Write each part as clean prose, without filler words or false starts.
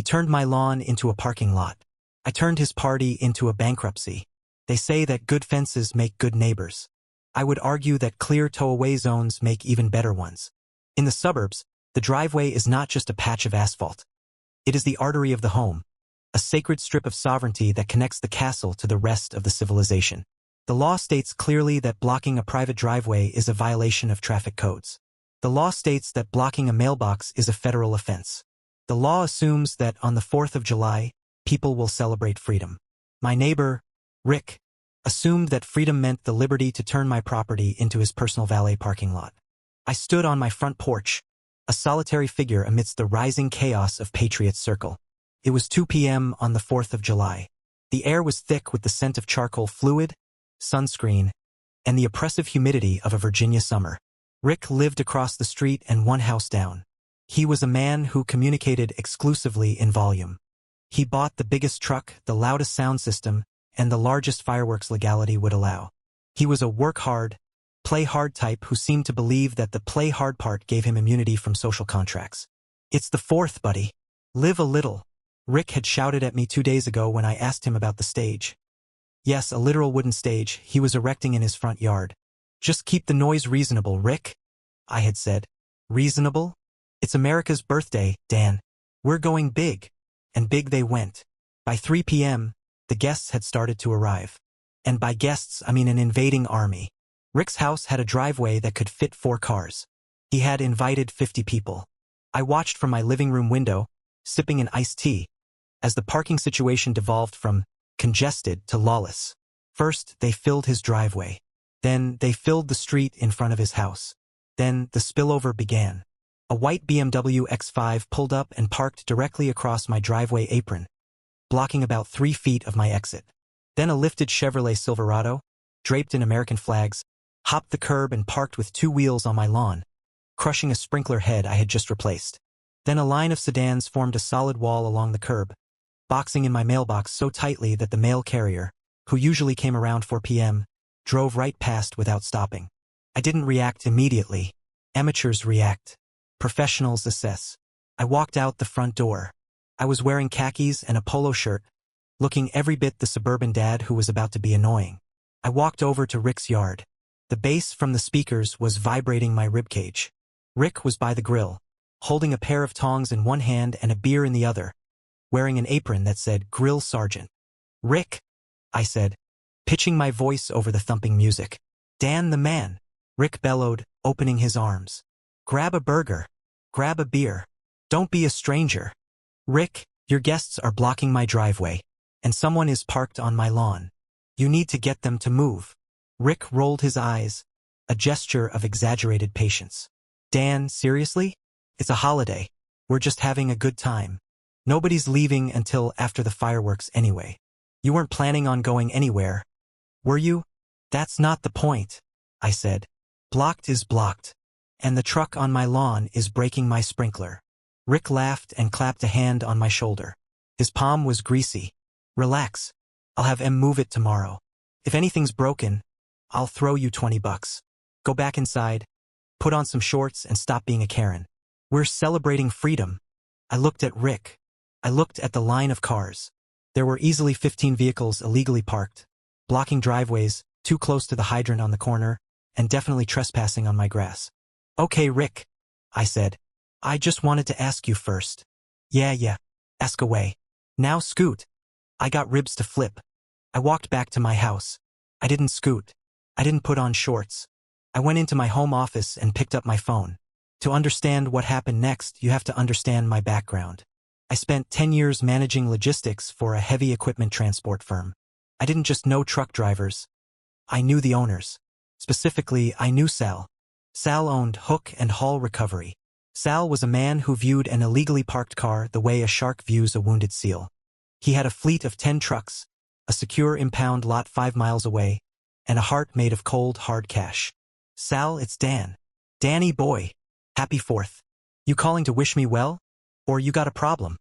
turned my lawn into a parking lot. I turned his party into a bankruptcy. They say that good fences make good neighbors. I would argue that clear tow-away zones make even better ones. In the suburbs, the driveway is not just a patch of asphalt. It is the artery of the home, a sacred strip of sovereignty that connects the castle to the rest of the civilization. The law states clearly that blocking a private driveway is a violation of traffic codes. The law states that blocking a mailbox is a federal offense. The law assumes that on the 4th of July, people will celebrate freedom. My neighbor, Rick, assumed that freedom meant the liberty to turn my property into his personal valet parking lot. I stood on my front porch, a solitary figure amidst the rising chaos of Patriot Circle. It was 2 p.m. on the 4th of July. The air was thick with the scent of charcoal fluid, sunscreen, and the oppressive humidity of a Virginia summer. Rick lived across the street and one house down. He was a man who communicated exclusively in volume. He bought the biggest truck, the loudest sound system, and the largest fireworks legality would allow. He was a work hard, play hard type who seemed to believe that the play hard part gave him immunity from social contracts. "It's the 4th, buddy. Live a little," Rick had shouted at me 2 days ago when I asked him about the stage. Yes, a literal wooden stage he was erecting in his front yard. "Just keep the noise reasonable, Rick," I had said. Reasonable? It's America's birthday, Dan. We're going big. And big they went. By 3 p.m., the guests had started to arrive. And by guests, I mean an invading army. Rick's house had a driveway that could fit 4 cars. He had invited 50 people. I watched from my living room window, sipping an iced tea, as the parking situation devolved from congested to lawless. First, they filled his driveway. Then, they filled the street in front of his house. Then, the spillover began. A white BMW X5 pulled up and parked directly across my driveway apron, blocking about 3 feet of my exit. Then a lifted Chevrolet Silverado, draped in American flags, hopped the curb and parked with 2 wheels on my lawn, crushing a sprinkler head I had just replaced. Then a line of sedans formed a solid wall along the curb, boxing in my mailbox so tightly that the mail carrier, who usually came around 4 p.m., drove right past without stopping. I didn't react immediately. Amateurs react. Professionals assess. I walked out the front door. I was wearing khakis and a polo shirt, looking every bit the suburban dad who was about to be annoying. I walked over to Rick's yard. The bass from the speakers was vibrating my ribcage. Rick was by the grill, holding a pair of tongs in one hand and a beer in the other, wearing an apron that said Grill Sergeant. "Rick," I said, pitching my voice over the thumping music. "Dan the man," Rick bellowed, opening his arms. "Grab a burger. Grab a beer. Don't be a stranger. Rick, your guests are blocking my driveway, and someone is parked on my lawn. You need to get them to move." Rick rolled his eyes, a gesture of exaggerated patience. "Dan, seriously? It's a holiday. We're just having a good time. Nobody's leaving until after the fireworks anyway. You weren't planning on going anywhere, were you?" "That's not the point," I said. "Blocked is blocked. And the truck on my lawn is breaking my sprinkler." Rick laughed and clapped a hand on my shoulder. His palm was greasy. "Relax. I'll have Em move it tomorrow. If anything's broken, I'll throw you $20. Go back inside, put on some shorts and stop being a Karen. We're celebrating freedom." I looked at Rick. I looked at the line of cars. There were easily 15 vehicles illegally parked, blocking driveways, too close to the hydrant on the corner, and definitely trespassing on my grass. "Okay, Rick," I said. "I just wanted to ask you first." Yeah, ask away. Now scoot." I got ribs to flip. I walked back to my house. I didn't scoot. I didn't put on shorts. I went into my home office and picked up my phone. To understand what happened next, you have to understand my background. I spent 10 years managing logistics for a heavy equipment transport firm. I didn't just know truck drivers. I knew the owners. Specifically, I knew Sal. Sal owned Hook and Haul Recovery. Sal was a man who viewed an illegally parked car the way a shark views a wounded seal. He had a fleet of 10 trucks, a secure impound lot 5 miles away, and a heart made of cold, hard cash. "Sal, it's Dan. Danny boy. Happy 4th. You calling to wish me well? Or you got a problem?"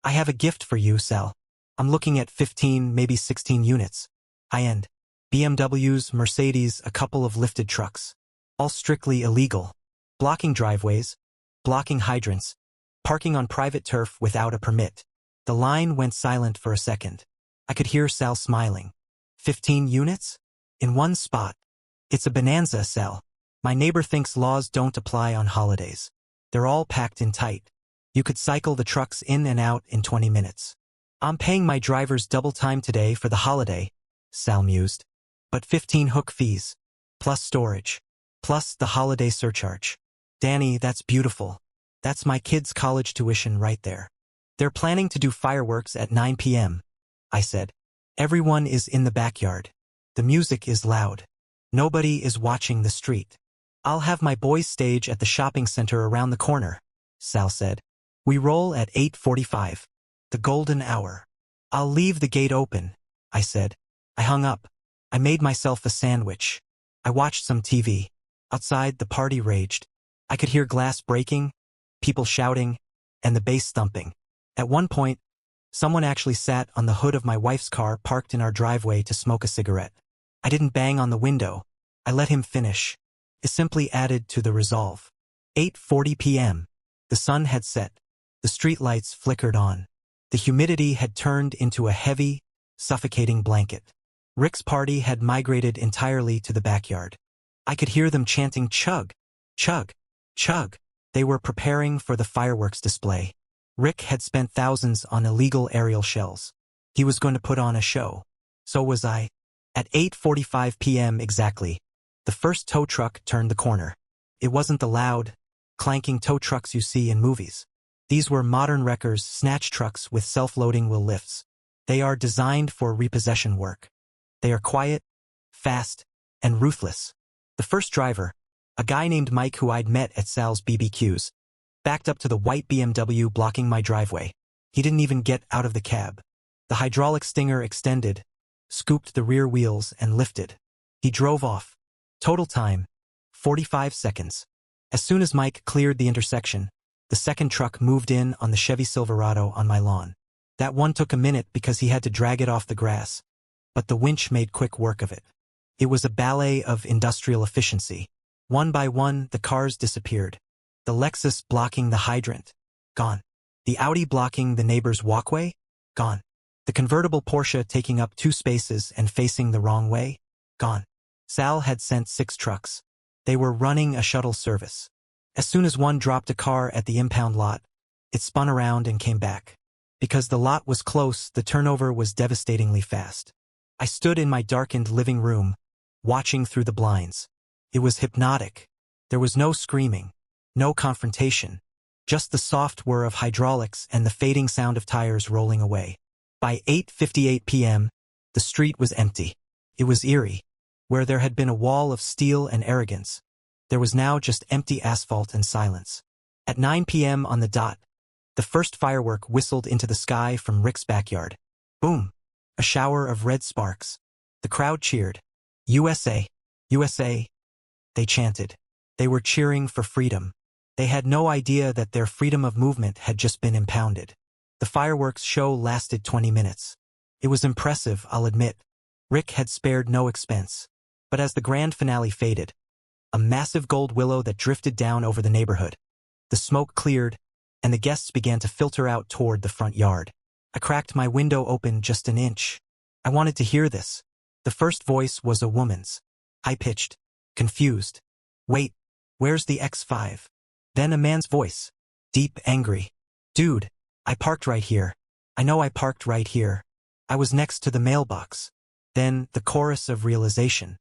"I have a gift for you, Sal. I'm looking at 15, maybe 16 units. High-end. BMWs, Mercedes, a couple of lifted trucks. All strictly illegal. Blocking driveways, blocking hydrants, parking on private turf without a permit. The line went silent for a second. I could hear Sal smiling. 15 units? In one spot. It's a bonanza, Sal. My neighbor thinks laws don't apply on holidays. They're all packed in tight. You could cycle the trucks in and out in 20 minutes. I'm paying my drivers double time today for the holiday, Sal mused. But 15 hook fees. Plus storage. Plus the holiday surcharge. Danny, that's beautiful. That's my kids' college tuition right there. They're planning to do fireworks at 9 p.m., I said. Everyone is in the backyard. The music is loud. Nobody is watching the street. I'll have my boys stage at the shopping center around the corner, Sal said. We roll at 8:45. The golden hour. I'll leave the gate open, I said. I hung up. I made myself a sandwich. I watched some TV. Outside, the party raged. I could hear glass breaking, people shouting, and the bass thumping. At one point, someone actually sat on the hood of my wife's car parked in our driveway to smoke a cigarette. I didn't bang on the window. I let him finish. It simply added to the resolve. 8:40 p.m. The sun had set. The streetlights flickered on. The humidity had turned into a heavy, suffocating blanket. Rick's party had migrated entirely to the backyard. I could hear them chanting chug, chug, chug. They were preparing for the fireworks display. Rick had spent thousands on illegal aerial shells. He was going to put on a show. So was I. At 8:45 p.m. exactly, the first tow truck turned the corner. It wasn't the loud, clanking tow trucks you see in movies. These were modern wreckers, snatch trucks with self-loading wheel lifts. They are designed for repossession work. They are quiet, fast, and ruthless. The first driver, a guy named Mike who I'd met at Sal's BBQs, backed up to the white BMW blocking my driveway. He didn't even get out of the cab. The hydraulic stinger extended, scooped the rear wheels, and lifted. He drove off. Total time, 45 seconds. As soon as Mike cleared the intersection, the second truck moved in on the Chevy Silverado on my lawn. That one took a minute because he had to drag it off the grass, but the winch made quick work of it. It was a ballet of industrial efficiency. One by one, the cars disappeared. The Lexus blocking the hydrant, gone. The Audi blocking the neighbor's walkway, gone. The convertible Porsche taking up 2 spaces and facing the wrong way, gone. Sal had sent 6 trucks. They were running a shuttle service. As soon as one dropped a car at the impound lot, it spun around and came back. Because the lot was close, the turnover was devastatingly fast. I stood in my darkened living room, watching through the blinds. It was hypnotic. There was no screaming, no confrontation, just the soft whir of hydraulics and the fading sound of tires rolling away. By 8:58 p.m., the street was empty. It was eerie. Where there had been a wall of steel and arrogance, there was now just empty asphalt and silence. At 9 p.m. on the dot, the first firework whistled into the sky from Rick's backyard. Boom! A shower of red sparks. The crowd cheered. USA! USA! They chanted. They were cheering for freedom. They had no idea that their freedom of movement had just been impounded. The fireworks show lasted 20 minutes. It was impressive, I'll admit. Rick had spared no expense. But as the grand finale faded, a massive gold willow that drifted down over the neighborhood. The smoke cleared, and the guests began to filter out toward the front yard. I cracked my window open just an inch. I wanted to hear this. The first voice was a woman's. High-pitched, confused. Wait, where's the X5? Then a man's voice. Deep, angry. Dude, I parked right here. I know I parked right here. I was next to the mailbox. Then the chorus of realization.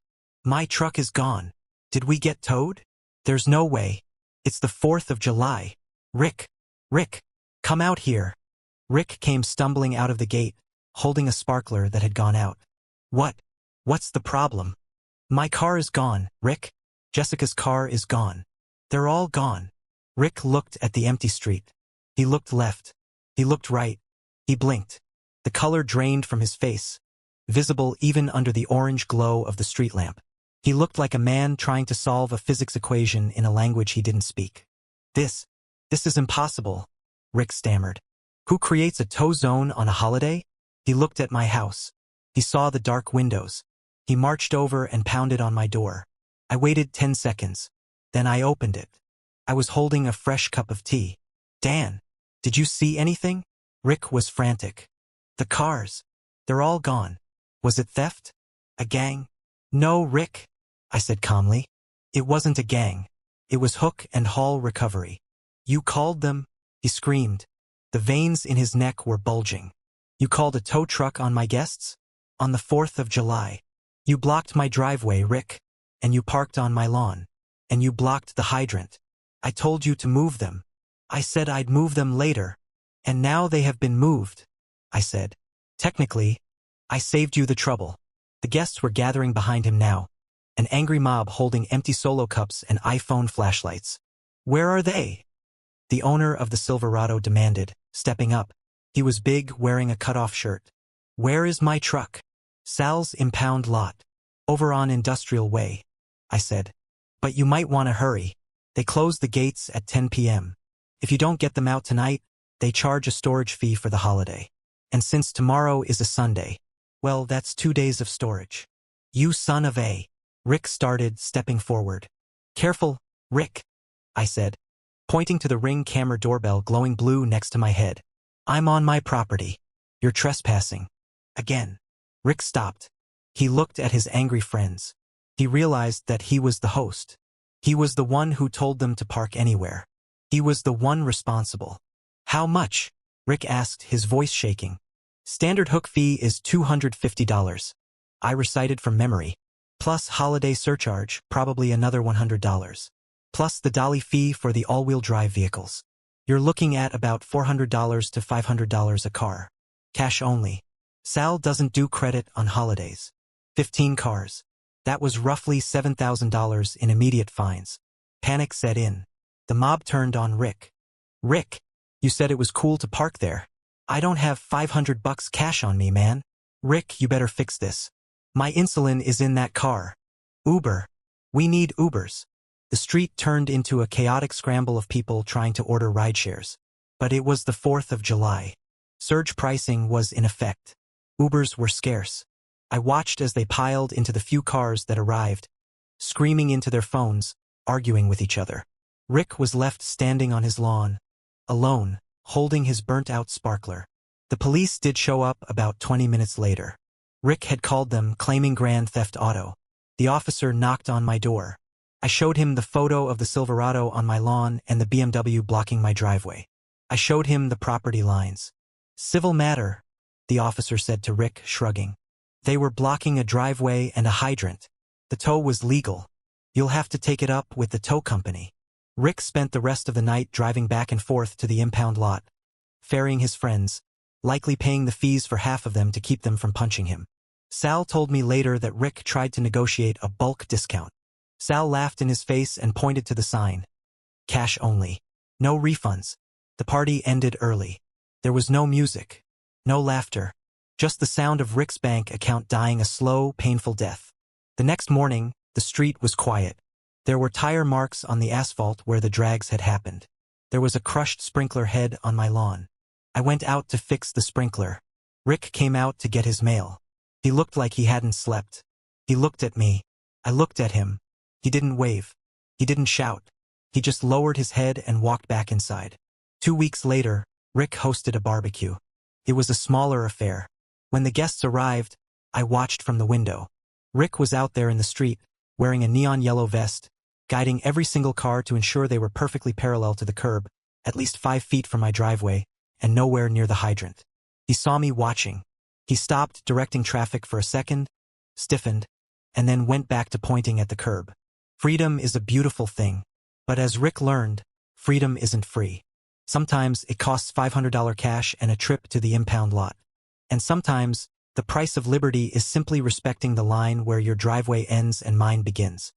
My truck is gone. Did we get towed? There's no way. It's the 4th of July. Rick, come out here. Rick came stumbling out of the gate, holding a sparkler that had gone out. What's the problem? My car is gone, Rick. Jessica's car is gone. They're all gone. Rick looked at the empty street. He looked left. He looked right. He blinked. The color drained from his face, visible even under the orange glow of the street lamp. He looked like a man trying to solve a physics equation in a language he didn't speak. This is impossible, Rick stammered. Who creates a tow zone on a holiday? He looked at my house. He saw the dark windows. He marched over and pounded on my door. I waited 10 seconds. Then I opened it. I was holding a fresh cup of tea. Dan, did you see anything? Rick was frantic. The cars. They're all gone. Was it theft? A gang? No, Rick, I said calmly. It wasn't a gang. It was hook and haul recovery. You called them? He screamed. The veins in his neck were bulging. You called a tow truck on my guests? On the 4th of July. You blocked my driveway, Rick. And you parked on my lawn. And you blocked the hydrant. I told you to move them. I said I'd move them later. And now they have been moved, I said. Technically, I saved you the trouble. The guests were gathering behind him now. An angry mob holding empty Solo cups and iPhone flashlights. Where are they? The owner of the Silverado demanded, stepping up. He was big, wearing a cut-off shirt. Where is my truck? Sal's impound lot. Over on Industrial Way, I said. But you might want to hurry. They close the gates at 10 p.m. If you don't get them out tonight, they charge a storage fee for the holiday. And since tomorrow is a Sunday, well, that's 2 days of storage. You son of a... Rick started, stepping forward. Careful, Rick, I said, pointing to the Ring camera doorbell glowing blue next to my head. I'm on my property. You're trespassing. Again. Rick stopped. He looked at his angry friends. He realized that he was the host. He was the one who told them to park anywhere. He was the one responsible. How much? Rick asked, his voice shaking. Standard hook fee is $250. I recited from memory. Plus holiday surcharge, probably another $100. Plus the dolly fee for the all-wheel drive vehicles. You're looking at about $400 to $500 a car. Cash only. Sal doesn't do credit on holidays. 15 cars. That was roughly $7,000 in immediate fines. Panic set in. The mob turned on Rick. Rick, you said it was cool to park there. I don't have $500 cash on me, man. Rick, you better fix this. My insulin is in that car. Uber. We need Ubers. The street turned into a chaotic scramble of people trying to order rideshares. But it was the 4th of July. Surge pricing was in effect. Ubers were scarce. I watched as they piled into the few cars that arrived, screaming into their phones, arguing with each other. Rick was left standing on his lawn, alone, holding his burnt-out sparkler. The police did show up about 20 minutes later. Rick had called them, claiming grand theft auto. The officer knocked on my door. I showed him the photo of the Silverado on my lawn and the BMW blocking my driveway. I showed him the property lines. Civil matter, the officer said to Rick, shrugging. They were blocking a driveway and a hydrant. The tow was legal. You'll have to take it up with the tow company. Rick spent the rest of the night driving back and forth to the impound lot, ferrying his friends, likely paying the fees for half of them to keep them from punching him. Sal told me later that Rick tried to negotiate a bulk discount. Sal laughed in his face and pointed to the sign. Cash only. No refunds. The party ended early. There was no music. No laughter. Just the sound of Rick's bank account dying a slow, painful death. The next morning, the street was quiet. There were tire marks on the asphalt where the drags had happened. There was a crushed sprinkler head on my lawn. I went out to fix the sprinkler. Rick came out to get his mail. He looked like he hadn't slept. He looked at me. I looked at him. He didn't wave. He didn't shout. He just lowered his head and walked back inside. 2 weeks later, Rick hosted a barbecue. It was a smaller affair. When the guests arrived, I watched from the window. Rick was out there in the street, wearing a neon yellow vest, guiding every single car to ensure they were perfectly parallel to the curb, at least 5 feet from my driveway, and nowhere near the hydrant. He saw me watching. He stopped directing traffic for a second, stiffened, and then went back to pointing at the curb. Freedom is a beautiful thing, but as Rick learned, freedom isn't free. Sometimes it costs $500 cash and a trip to the impound lot. And sometimes, the price of liberty is simply respecting the line where your driveway ends and mine begins.